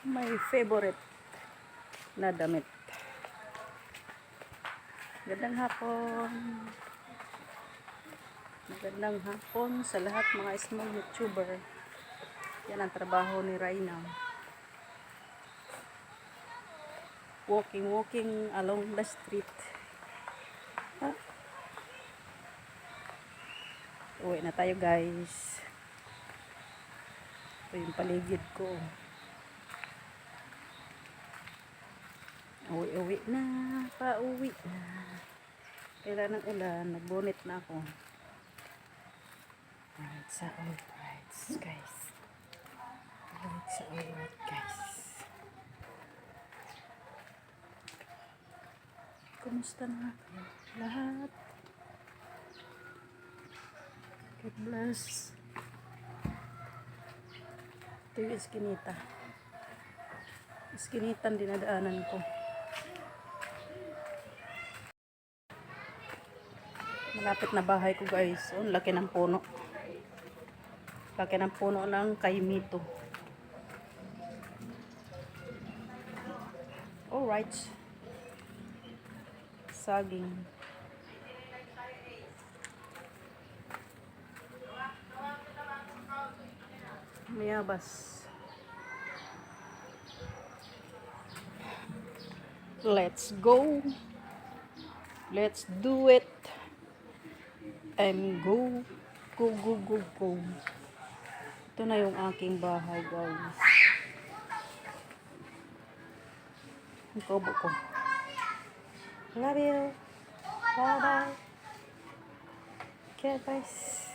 My favorite na damit. Magandang hapon. Magandang hapon sa lahat mga small YouTuber. Yan ang trabaho ni Raina. Walking along the street. Uwi na tayo guys. Ito yung paligid ko. Uwi na. Pauwi na. Kailan ng ulan. Nagbunit na ako. Alright sa alright guys. Alright sa alright guys. Kumusta na kayo lahat? God bless. Ito yung iskinita. Iskinitan dinadaanan ko. Malapit na bahay ko guys. Oh, laki ng puno. Laki ng puno ng kaimito. Alright. Saging. Mayabas. Let's go. Let's do it. And go. Go. Ito na yung aking bahay guys. Ang kubo ko. Love you. Bye bye. Okay guys.